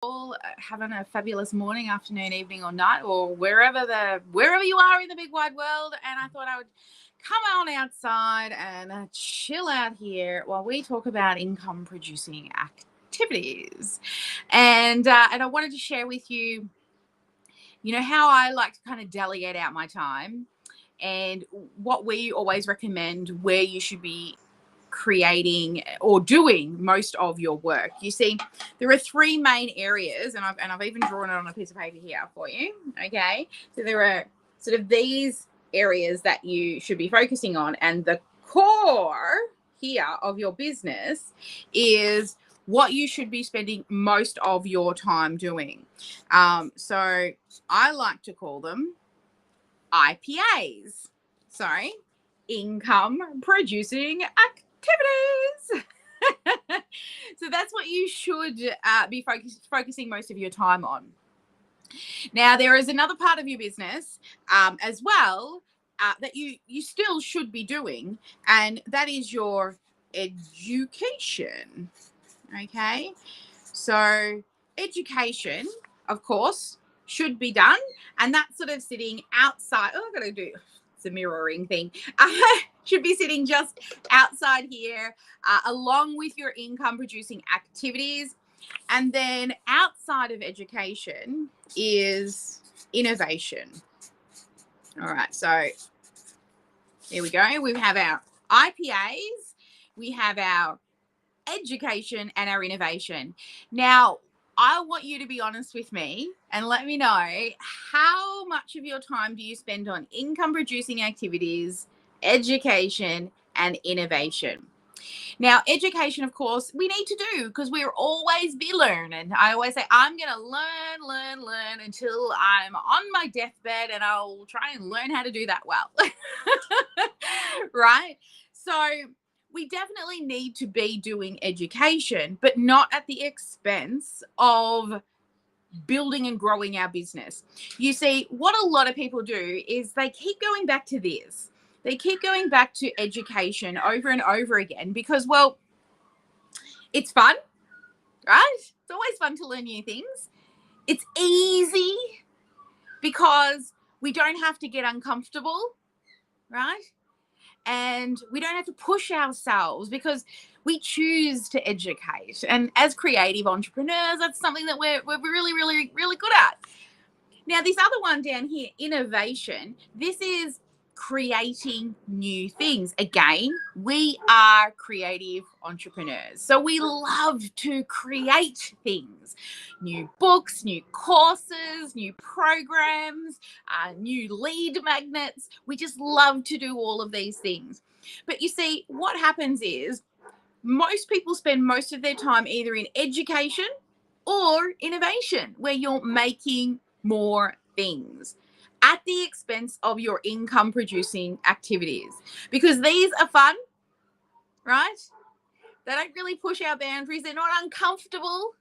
all having a fabulous morning, afternoon, evening, or night, or wherever you are in the big wide world. And I thought I would come on outside and chill out here while we talk about income producing activities. And I wanted to share with you, how I like to kind of delegate out my time and what we always recommend where you should be creating or doing most of your work. You see, there are three main areas, and I've even drawn it on a piece of paper here for you. Okay, so there are sort of these areas that you should be focusing on, and the core here of your business is what you should be spending most of your time doing. So I like to call them IPAs. Sorry, income producing activities. So that's what you should be focusing most of your time on. Now, there is another part of your business as well that you still should be doing, and that is your education. Okay, so education, of course, should be done, and that's sort of sitting outside. Oh, I've got to do it's a mirroring thing. Should be sitting just outside here, along with your income producing activities. And then outside of education is innovation. All right, so here we go. We have our IPAs, we have our education, and our innovation. Now, I want you to be honest with me and let me know, how much of your time do you spend on income producing activities, education, and innovation? Now, education, of course, we need to do because we're always be learning. I always say, I'm going to learn until I'm on my deathbed, and I'll try and learn how to do that well. Right? So we definitely need to be doing education, but not at the expense of building and growing our business. You see, what a lot of people do is they keep going back to this. They keep going back to education over and over again because, well, it's fun, right? It's always fun to learn new things. It's easy because we don't have to get uncomfortable, right? And we don't have to push ourselves because we choose to educate. And as creative entrepreneurs, that's something that we're really, really, really good at. Now, this other one down here, innovation, this is creating new things. Again, we are creative entrepreneurs. So we love to create things, new books, new courses, new programs, new lead magnets. We just love to do all of these things. But you see, what happens is most people spend most of their time either in education or innovation, where you're making more things at the expense of your income producing activities, because these are fun, right? They don't really push our boundaries. They're not uncomfortable.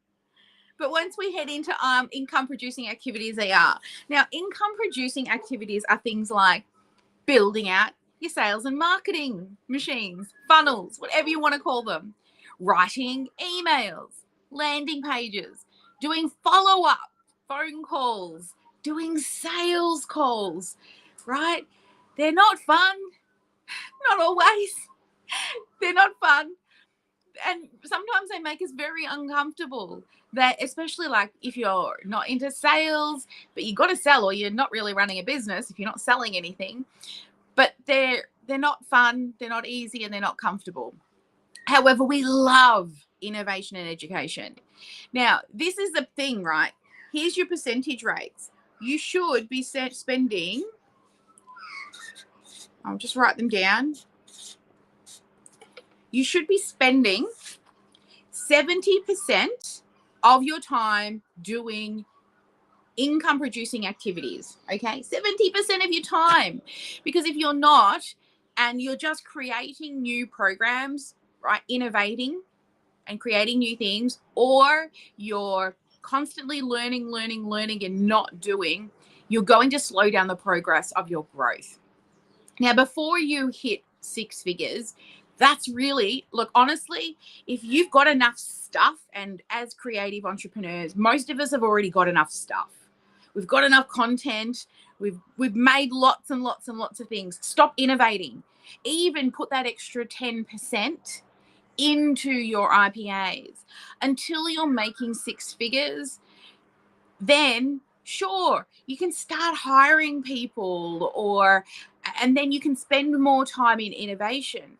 But once we head into income producing activities, they are. Now, income producing activities are things like building out your sales and marketing machines, funnels, whatever you want to call them, writing emails, landing pages, doing follow-up phone calls, doing sales calls, right? They're not fun. Not always. They're not fun. And sometimes they make us very uncomfortable. That, especially like if you're not into sales, but you got to sell, or you're not really running a business if you're not selling anything. But they're not fun, they're not easy, and they're not comfortable. However, we love innovation and education. Now, this is the thing, right? Here's your percentage rates. You should be spending, I'll just write them down. You should be spending 70% of your time doing income producing activities. Okay, 70% of your time. Because if you're not, and you're just creating new programs, right, innovating and creating new things, or you're constantly learning and not doing, you're going to slow down the progress of your growth. Now, before you hit six figures, That's really, look, honestly, if you've got enough stuff, and as creative entrepreneurs, most of us have already got enough stuff. We've got enough content. We've made lots and lots and lots of things. Stop innovating. Even put that extra 10% into your IPAs until you're making six figures. Then sure, you can start hiring people, and then you can spend more time in innovation.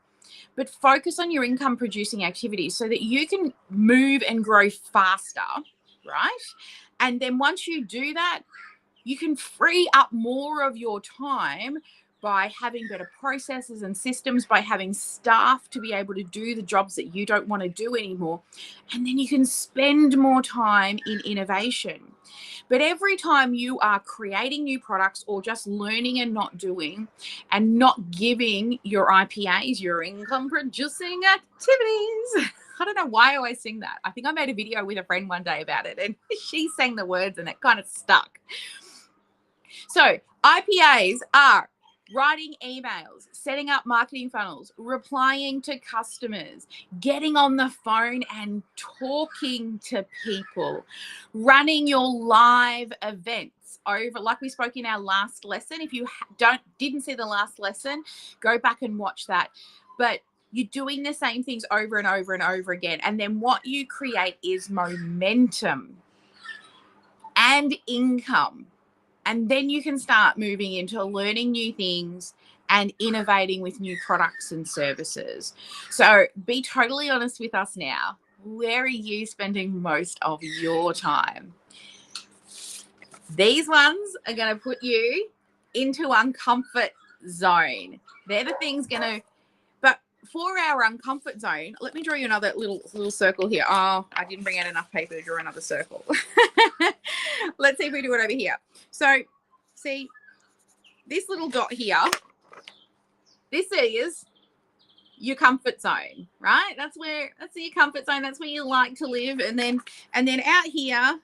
But focus on your income producing activities so that you can move and grow faster, right? And then once you do that, you can free up more of your time by having better processes and systems, by having staff to be able to do the jobs that you don't want to do anymore. And then you can spend more time in innovation. But every time you are creating new products or just learning and not doing, and not giving your IPAs, your income producing activities, I don't know why I always sing that. I think I made a video with a friend one day about it, and she sang the words and it kind of stuck. So IPAs are writing emails, setting up marketing funnels, replying to customers, getting on the phone and talking to people, running your live events over, like we spoke in our last lesson. If you didn't see the last lesson, go back and watch that. But you're doing the same things over and over and over again. And then what you create is momentum and income. And then you can start moving into learning new things and innovating with new products and services. So be totally honest with us now. Where are you spending most of your time? These ones are going to put you into uncomfort zone. They're the things but for our uncomfort zone, let me draw you another little circle here. Oh, I didn't bring out enough paper to draw another circle. Let's see if we do it over here. So see this little dot here, this is your comfort zone, right? That's your comfort zone. That's where you like to live. And then out here,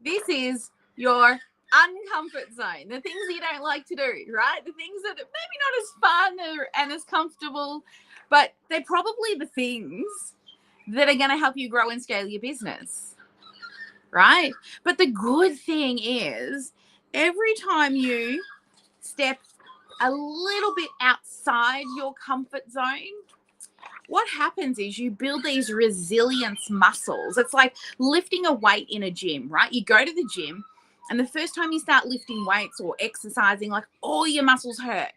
this is your uncomfort zone, the things you don't like to do, right? The things that are maybe not as fun and as comfortable, but they're probably the things that are going to help you grow and scale your business, right? But the good thing is, every time you step a little bit outside your comfort zone, what happens is you build these resilience muscles. It's like lifting a weight in a gym, right? You go to the gym, and the first time you start lifting weights or exercising, like, all your muscles hurt.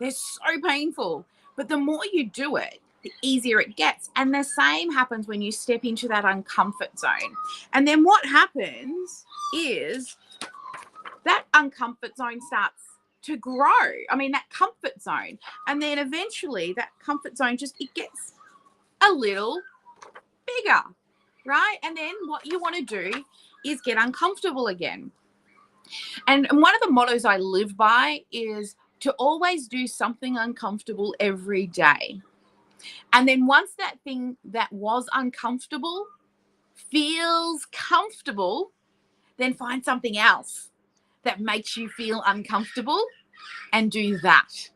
They're so painful. But the more you do it, the easier it gets. And the same happens when you step into that uncomfort zone. And then what happens is that uncomfort zone starts to grow. I mean, that comfort zone. And then eventually that comfort zone it gets a little bigger, right? And then what you want to do is get uncomfortable again. And one of the mottos I live by is to always do something uncomfortable every day. And then once that thing that was uncomfortable feels comfortable, then find something else that makes you feel uncomfortable and do that.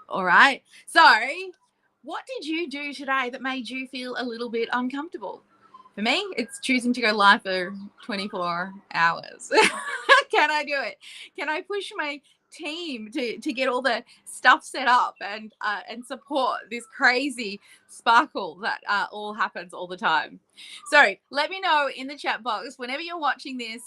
All right. So what did you do today that made you feel a little bit uncomfortable? For me, it's choosing to go live for 24 hours. Can I do it? Can I push my team to get all the stuff set up and support this crazy sparkle that all happens all the time? So let me know in the chat box whenever you're watching this.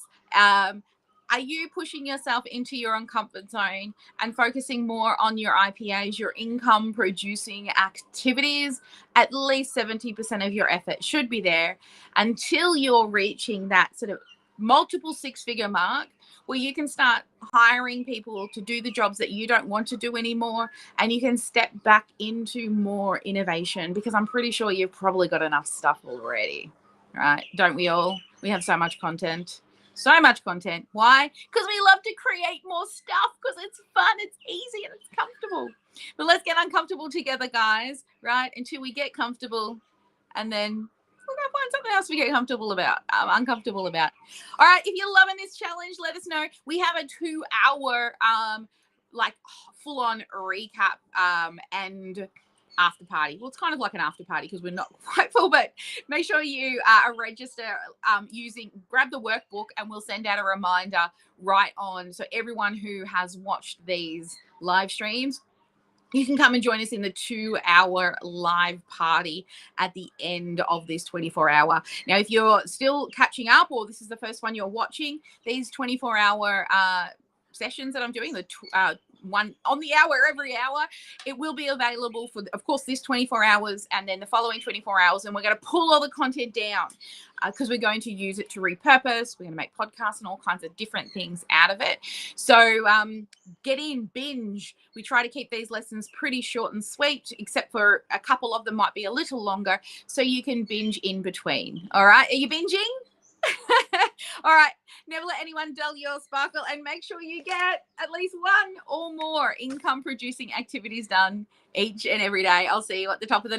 Are you pushing yourself into your uncomfort zone and focusing more on your IPAs, your income producing activities? At least 70% of your effort should be there until you're reaching that sort of multiple six-figure mark, where you can start hiring people to do the jobs that you don't want to do anymore, and you can step back into more innovation, because I'm pretty sure you've probably got enough stuff already, right? Don't we all? We have so much content. So much content. Why? Because we love to create more stuff, because it's fun, it's easy, and it's comfortable. But let's get uncomfortable together, guys, right? Until we get comfortable, and then we're going to find something else we get uncomfortable about. All right, if you're loving this challenge, let us know. We have a 2-hour like full on recap and after party. Well, it's kind of like an after party because we're not quite full, but make sure you register grab the workbook, and we'll send out a reminder right on. So everyone who has watched these live streams, you can come and join us in the 2-hour live party at the end of this 24-hour. Now, if you're still catching up, or this is the first one you're watching, these 24-hour sessions that I'm doing, the one on the hour every hour, it will be available for, of course, this 24 hours and then the following 24 hours. And we're going to pull all the content down because we're going to use it to repurpose. We're going to make podcasts and all kinds of different things out of it. So get in, binge. We try to keep these lessons pretty short and sweet, except for a couple of them might be a little longer, so you can binge in between. All right. Are you binging? All right. Never let anyone dull your sparkle, and make sure you get at least one or more income producing activities done each and every day. I'll see you at the top of the